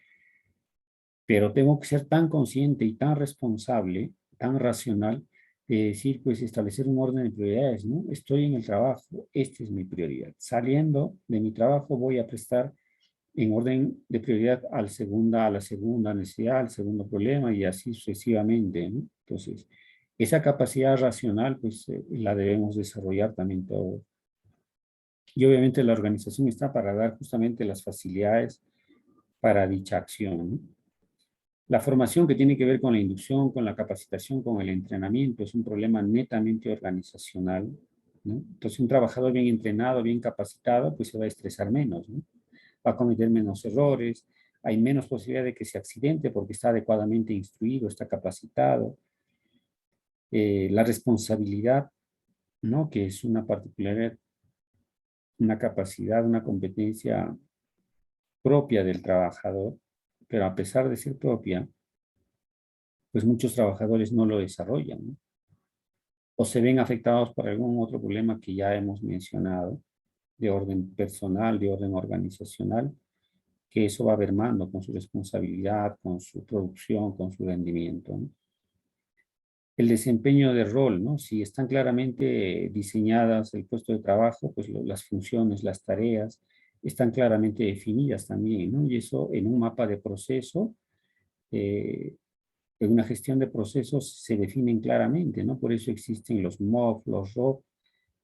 pero tengo que ser tan consciente y tan responsable, tan racional, de decir, pues establecer un orden de prioridades, ¿no? Estoy en el trabajo, esta es mi prioridad. Saliendo de mi trabajo voy a prestar en orden de prioridad a la segunda necesidad, al segundo problema y así sucesivamente, ¿no? Entonces, esa capacidad racional, pues la debemos desarrollar también todos. Y obviamente la organización está para dar justamente las facilidades para dicha acción, ¿no? La formación que tiene que ver con la inducción, con la capacitación, con el entrenamiento, es un problema netamente organizacional, ¿no? Entonces, un trabajador bien entrenado, bien capacitado, pues se va a estresar menos, ¿no? Va a cometer menos errores, hay menos posibilidad de que se accidente porque está adecuadamente instruido, está capacitado. La responsabilidad, ¿no? Que es una particularidad, una capacidad, una competencia propia del trabajador, pero a pesar de ser propia, pues muchos trabajadores no lo desarrollan, ¿no? O se ven afectados por algún otro problema que ya hemos mencionado, de orden personal, de orden organizacional, que eso va mermando con su responsabilidad, con su producción, con su rendimiento, ¿no? El desempeño de rol, ¿no? Si están claramente diseñadas el puesto de trabajo, pues las funciones, las tareas están claramente definidas también, ¿no? Y eso en un mapa de proceso, eh, en una gestión de procesos se definen claramente, ¿no? Por eso existen los MOF, los ROC,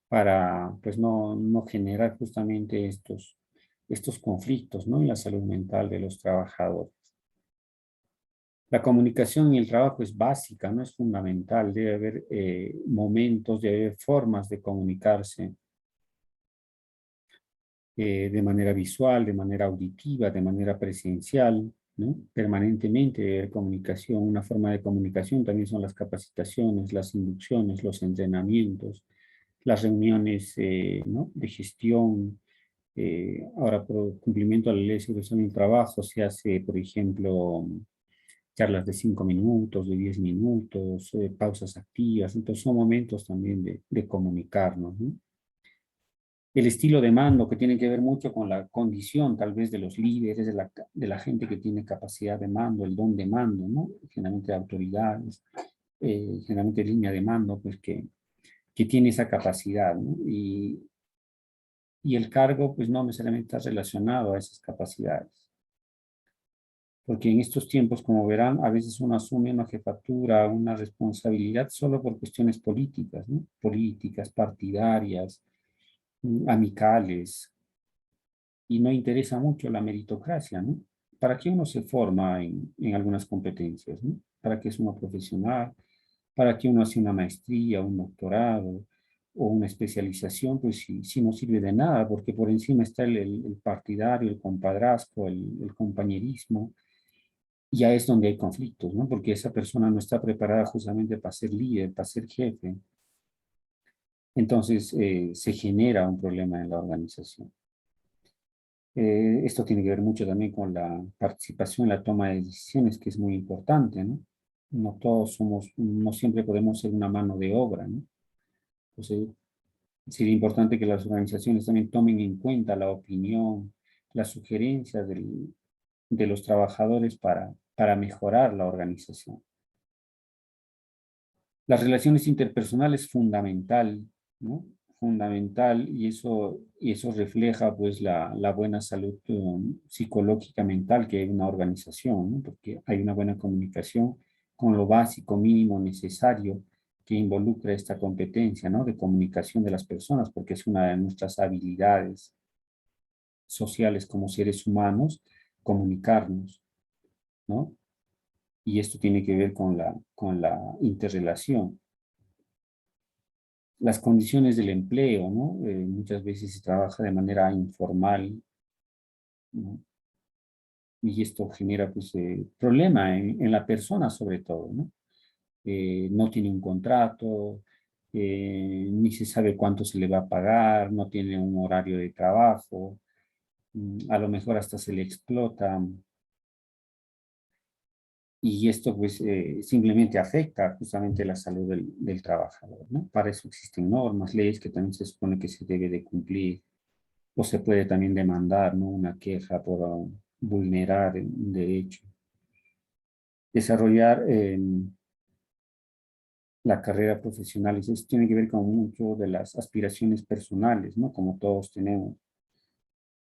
para pues no generar justamente estos conflictos, ¿no? En la salud mental de los trabajadores. La comunicación en el trabajo es básica, no es fundamental. Debe haber momentos, debe haber formas de comunicarse de manera visual, de manera auditiva, de manera presencial, ¿no? Permanentemente debe haber comunicación. Una forma de comunicación también son las capacitaciones, las inducciones, los entrenamientos, las reuniones, ¿no? De gestión. Ahora, por cumplimiento a la ley de seguridad en el trabajo, se hace, por ejemplo, charlas de 5 minutos, de 10 minutos, pausas activas. Entonces, son momentos también de comunicarnos, ¿no? El estilo de mando, que tiene que ver mucho con la condición, tal vez, de los líderes, de la gente que tiene capacidad de mando, el don de mando, ¿no? Generalmente autoridades, generalmente línea de mando, pues que tiene esa capacidad, ¿no? Y el cargo, pues no necesariamente está relacionado a esas capacidades. Porque en estos tiempos, como verán, a veces uno asume una jefatura, una responsabilidad solo por cuestiones políticas, ¿no? Políticas, partidarias, amicales, y no interesa mucho la meritocracia, ¿no? ¿Para qué uno se forma en algunas competencias, ¿no? ¿Para qué es uno profesional? ¿Para qué uno hace una maestría, un doctorado o una especialización? Pues si no sirve de nada, porque por encima está el partidario, el compadrazgo, el compañerismo, y ya es donde hay conflictos, ¿no? Porque esa persona no está preparada justamente para ser líder, para ser jefe. Entonces se genera un problema en la organización. Esto tiene que ver mucho también con la participación en la toma de decisiones, que es muy importante, ¿no? No todos somos, no siempre podemos ser una mano de obra, ¿no? Entonces, sería importante que las organizaciones también tomen en cuenta la opinión, las sugerencias de los trabajadores para mejorar la organización. Las relaciones interpersonales fundamental, ¿no? Fundamental, y eso refleja pues la buena salud psicológica mental que hay en una organización, ¿no? Porque hay una buena comunicación con lo básico, mínimo, necesario que involucra esta competencia, ¿no? De comunicación de las personas, porque es una de nuestras habilidades sociales como seres humanos, comunicarnos, ¿no? Y esto tiene que ver con la interrelación. Las condiciones del empleo, ¿no? Muchas veces se trabaja de manera informal, ¿no? Y esto genera, pues, problema en la persona sobre todo, ¿no? No tiene un contrato, ni se sabe cuánto se le va a pagar, no tiene un horario de trabajo, a lo mejor hasta se le explota, y esto, pues, simplemente afecta justamente la salud del trabajador, ¿no? Para eso existen normas, leyes que también se supone que se debe de cumplir. O se puede también demandar, ¿no? Una queja por vulnerar un derecho. Desarrollar la carrera profesional, eso tiene que ver con mucho de las aspiraciones personales, ¿no? Como todos tenemos.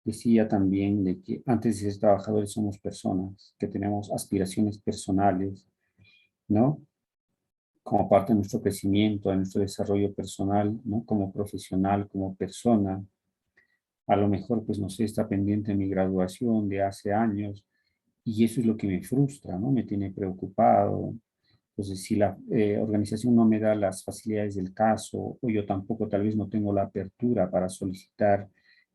Decía también de que antes de ser trabajadores somos personas, que tenemos aspiraciones personales, ¿no? Como parte de nuestro crecimiento, de nuestro desarrollo personal, ¿no? Como profesional, como persona. A lo mejor, pues, no sé, está pendiente mi graduación de hace años, y eso es lo que me frustra, ¿no? Me tiene preocupado. Entonces, si la organización no me da las facilidades del caso, o yo tampoco tal vez no tengo la apertura para solicitar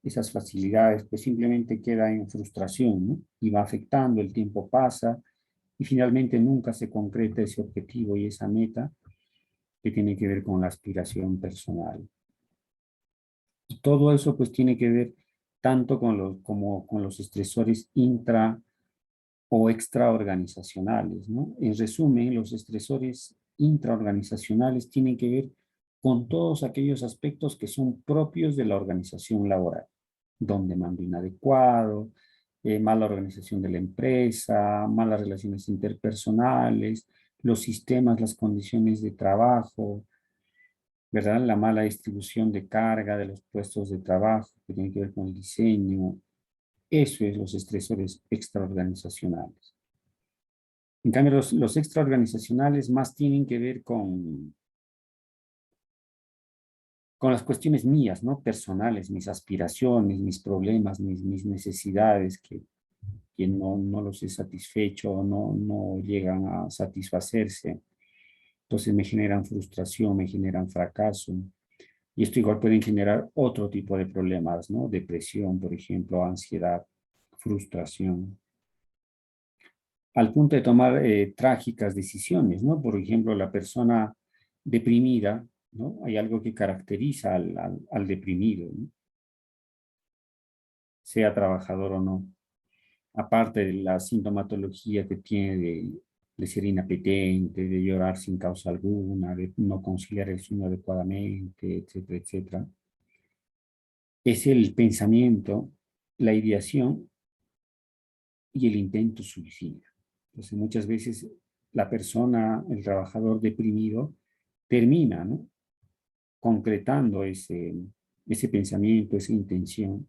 esas facilidades, pues simplemente queda en frustración, ¿no? Y va afectando, el tiempo pasa, y finalmente nunca se concreta ese objetivo y esa meta que tiene que ver con la aspiración personal. Y todo eso pues tiene que ver tanto como con los estresores intra o extraorganizacionales, ¿no? En resumen, los estresores intraorganizacionales tienen que ver con todos aquellos aspectos que son propios de la organización laboral, donde mando inadecuado, mala organización de la empresa, malas relaciones interpersonales, los sistemas, las condiciones de trabajo, ¿verdad? La mala distribución de carga de los puestos de trabajo, que tiene que ver con el diseño. Eso es los estresores extraorganizacionales. En cambio, los extraorganizacionales más tienen que ver con las cuestiones mías, ¿no? Personales, mis aspiraciones, mis problemas, mis necesidades, que que no los he satisfecho, no llegan a satisfacerse. Entonces me generan frustración, me generan fracaso. Y esto igual pueden generar otro tipo de problemas, ¿no? Depresión, por ejemplo, ansiedad, frustración, al punto de tomar trágicas decisiones, ¿no? Por ejemplo, la persona deprimida, ¿no? Hay algo que caracteriza al deprimido, ¿no? Sea trabajador o no. Aparte de la sintomatología que tiene de ser inapetente, de llorar sin causa alguna, de no conciliar el sueño adecuadamente, etcétera, etcétera, es el pensamiento, la ideación y el intento suicida. Entonces, muchas veces la persona, el trabajador deprimido, termina, ¿no? Concretando ese pensamiento, esa intención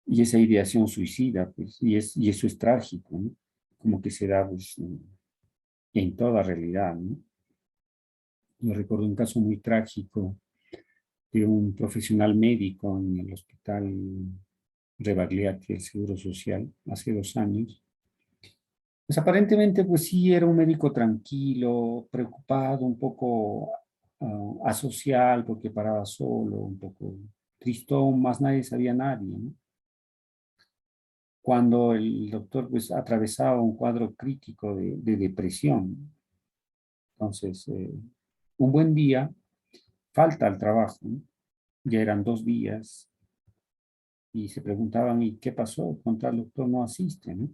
y esa ideación suicida, pues, y eso es trágico, ¿no? Como que se da, pues, en toda realidad, ¿no? Yo recuerdo un caso muy trágico de un profesional médico en el hospital Rebagliati, el Seguro Social, hace 2 años. Pues aparentemente, pues sí, era un médico tranquilo, preocupado, un poco asocial, porque paraba solo, un poco tristón, más nadie sabía nadie, ¿no? Cuando el doctor pues atravesaba un cuadro crítico de depresión. Entonces, un buen día, falta al trabajo, ¿no? Ya eran 2 días y se preguntaban, ¿y qué pasó? Con tal doctor no asiste, ¿no?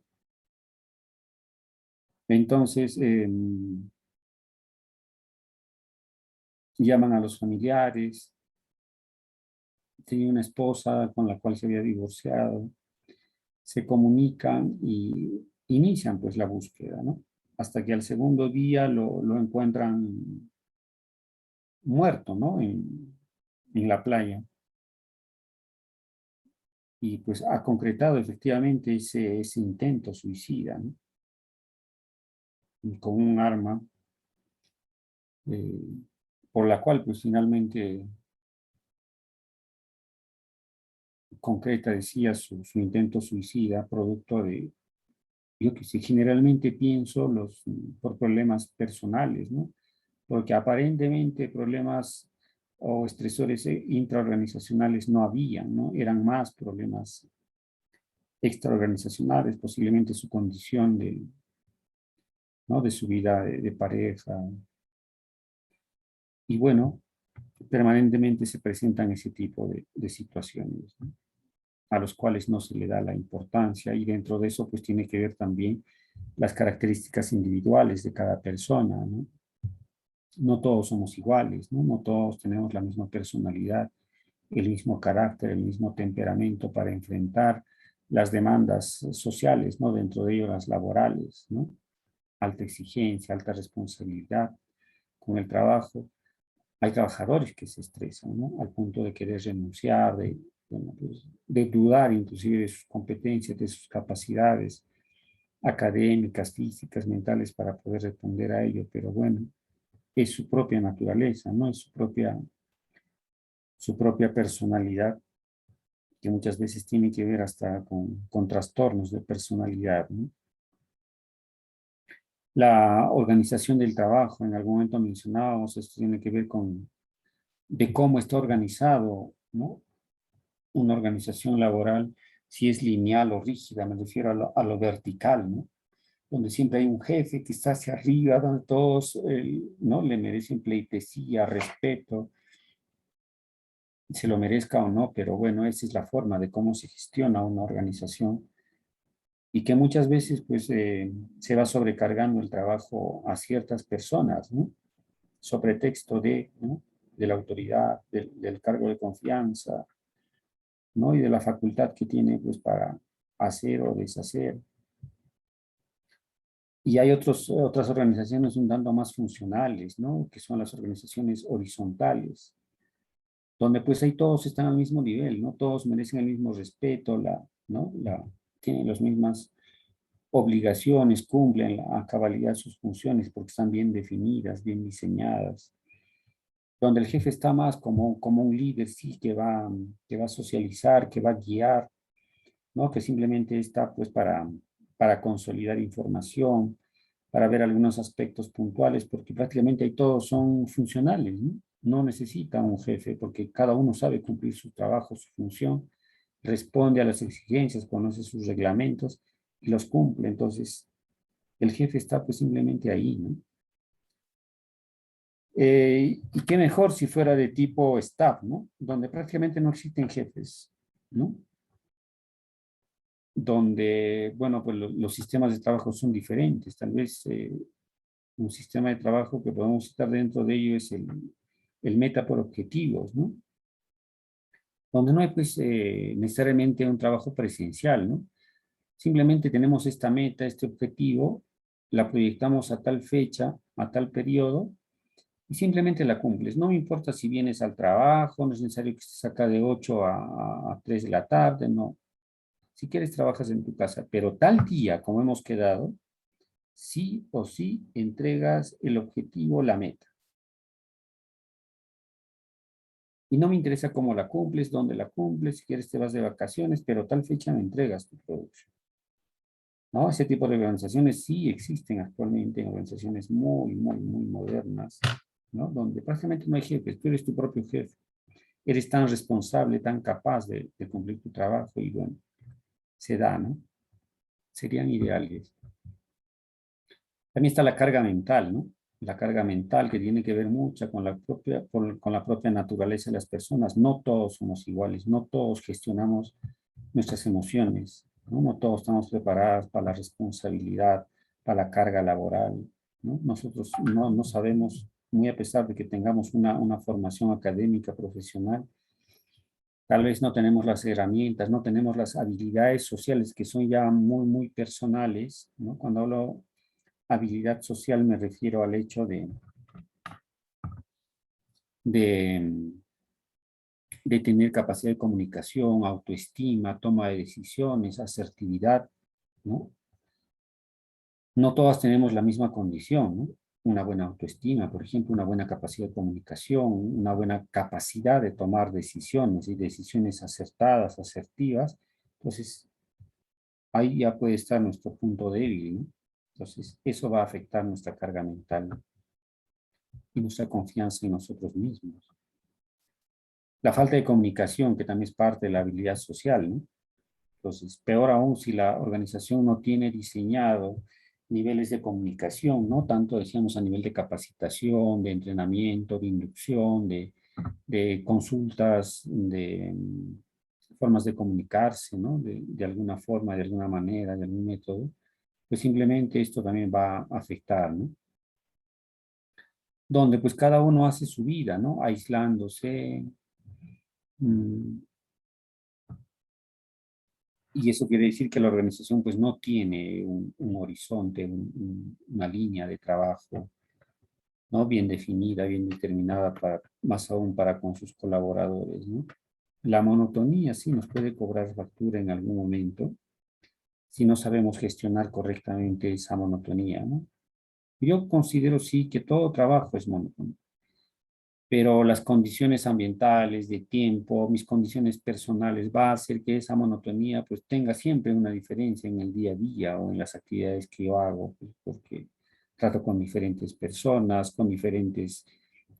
Entonces, llaman a los familiares, tenía una esposa con la cual se había divorciado, se comunican y inician pues la búsqueda, ¿no? Hasta que al segundo día lo encuentran muerto, ¿no? En la playa. Y pues ha concretado efectivamente ese intento suicida, ¿no? Y con un arma eh, por la cual pues finalmente concreta, decía, su intento suicida, producto de, yo que sé, generalmente pienso por problemas personales, ¿no? Porque aparentemente problemas o estresores intraorganizacionales no habían, ¿no? Eran más problemas extraorganizacionales, posiblemente su condición ¿no? De su vida de pareja. Y bueno, permanentemente se presentan ese tipo de situaciones, ¿no? A los cuales no se le da la importancia y dentro de eso pues tiene que ver también las características individuales de cada persona, ¿no? No todos somos iguales, ¿no? No todos tenemos la misma personalidad, el mismo carácter, el mismo temperamento para enfrentar las demandas sociales, ¿no? Dentro de ellos las laborales, ¿no? Alta exigencia, alta responsabilidad con el trabajo. Hay trabajadores que se estresan, ¿no? Al punto de querer renunciar, bueno, pues, de dudar inclusive de sus competencias, de sus capacidades académicas, físicas, mentales para poder responder a ello, pero bueno, es su propia naturaleza, ¿no? Es su propia personalidad, que muchas veces tiene que ver hasta con trastornos de personalidad, ¿no? La organización del trabajo, en algún momento mencionábamos, esto tiene que ver con de cómo está organizado, ¿no? Una organización laboral, si es lineal o rígida, me refiero a lo vertical, ¿no? Donde siempre hay un jefe que está hacia arriba, donde todos, ¿no? Le merecen pleitesía, respeto, se lo merezca o no, pero bueno, esa es la forma de cómo se gestiona una organización y que muchas veces pues se va sobrecargando el trabajo a ciertas personas, ¿no? Sobre texto ¿no? De la autoridad, del cargo de confianza, ¿no? Y de la facultad que tiene pues para hacer o deshacer. Y hay otras organizaciones un tanto más funcionales, ¿no? Que son las organizaciones horizontales, donde pues ahí todos están al mismo nivel, ¿no? Todos merecen el mismo respeto, ¿no? Tienen las mismas obligaciones, cumplen a cabalidad sus funciones porque están bien definidas, bien diseñadas, donde el jefe está más como un líder, sí, que va a socializar, que va a guiar, ¿no? Que simplemente está pues para consolidar información, para ver algunos aspectos puntuales, porque prácticamente ahí todos son funcionales, ¿no? No necesita un jefe, porque cada uno sabe cumplir su trabajo, su función, responde a las exigencias, conoce sus reglamentos y los cumple. Entonces, el jefe está pues simplemente ahí, ¿no? Y qué mejor si fuera de tipo staff, ¿no? Donde prácticamente no existen jefes, ¿no? Donde, bueno, pues los sistemas de trabajo son diferentes. Tal vez un sistema de trabajo que podemos estar dentro de ello es el meta por objetivos, ¿no? Donde no hay pues necesariamente un trabajo presencial, ¿no? Simplemente tenemos esta meta, este objetivo, la proyectamos a tal fecha, a tal periodo, y simplemente la cumples. No me importa si vienes al trabajo, no es necesario que estés acá de 8 a 3 de la tarde, no. Si quieres, trabajas en tu casa, pero tal día, como hemos quedado, sí o sí entregas el objetivo, la meta. Y no me interesa cómo la cumples, dónde la cumples, si quieres te vas de vacaciones, pero tal fecha me entregas tu producción. ¿No? Ese tipo de organizaciones sí existen actualmente, organizaciones muy modernas, ¿no? Donde prácticamente no hay jefes, tú eres tu propio jefe. Eres tan responsable, tan capaz de cumplir tu trabajo y bueno, se da, ¿no? Serían ideales. También está la carga mental, ¿no? La carga mental que tiene que ver mucho con la propia naturaleza de las personas. No todos somos iguales, no todos gestionamos nuestras emociones, ¿no? No todos estamos preparados para la responsabilidad, para la carga laboral, ¿no? Nosotros no sabemos, muy a pesar de que tengamos una formación académica, profesional, tal vez no tenemos las herramientas, no tenemos las habilidades sociales que son ya muy personales, ¿no? Cuando hablo habilidad social me refiero al hecho de, de tener capacidad de comunicación, autoestima, toma de decisiones, asertividad, ¿no? No todas tenemos la misma condición, ¿no? Una buena autoestima, por ejemplo, una buena capacidad de comunicación, una buena capacidad de tomar decisiones y decisiones acertadas, asertivas. Entonces, ahí ya puede estar nuestro punto débil, ¿no? Entonces, eso va a afectar nuestra carga mental, ¿no? Y nuestra confianza en nosotros mismos. La falta de comunicación, que también es parte de la habilidad social, ¿no? Entonces, peor aún si la organización no tiene diseñado niveles de comunicación, ¿no? Tanto decíamos a nivel de capacitación, de entrenamiento, de inducción, de consultas, de formas de comunicarse, ¿no? De alguna forma, de alguna manera, de algún método, pues simplemente esto también va a afectar, ¿no? Donde pues cada uno hace su vida, ¿no? Aislándose, mm, y eso quiere decir que la organización pues no tiene un horizonte, una línea de trabajo, ¿no? Bien definida, bien determinada, más aún para con sus colaboradores, ¿no? La monotonía sí nos puede cobrar factura en algún momento si no sabemos gestionar correctamente esa monotonía, ¿no? Yo considero sí que todo trabajo es monótono, pero las condiciones ambientales, de tiempo, mis condiciones personales, va a hacer que esa monotonía pues tenga siempre una diferencia en el día a día o en las actividades que yo hago, pues, porque trato con diferentes personas, con diferentes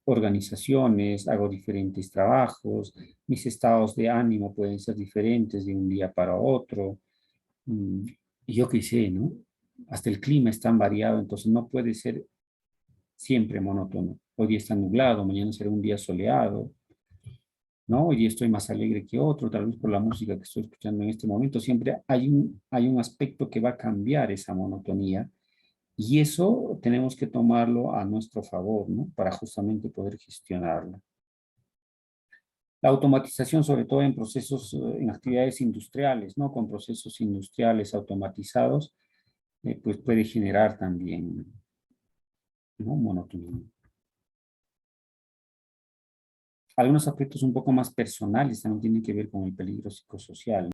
organizaciones, hago diferentes trabajos, mis estados de ánimo pueden ser diferentes de un día para otro, mm, y yo qué sé, ¿no? Hasta el clima es tan variado, entonces no puede ser siempre monótono. Hoy día está nublado, mañana será un día soleado, ¿no? Hoy día estoy más alegre que otro, tal vez por la música que estoy escuchando en este momento. Siempre hay un aspecto que va a cambiar esa monotonía y eso tenemos que tomarlo a nuestro favor, ¿no? Para justamente poder gestionarla. La automatización, sobre todo en procesos, en actividades industriales, ¿no? Con procesos industriales automatizados, pues puede generar también, ¿no? Monotonía. Algunos aspectos un poco más personales también tienen que ver con el peligro psicosocial.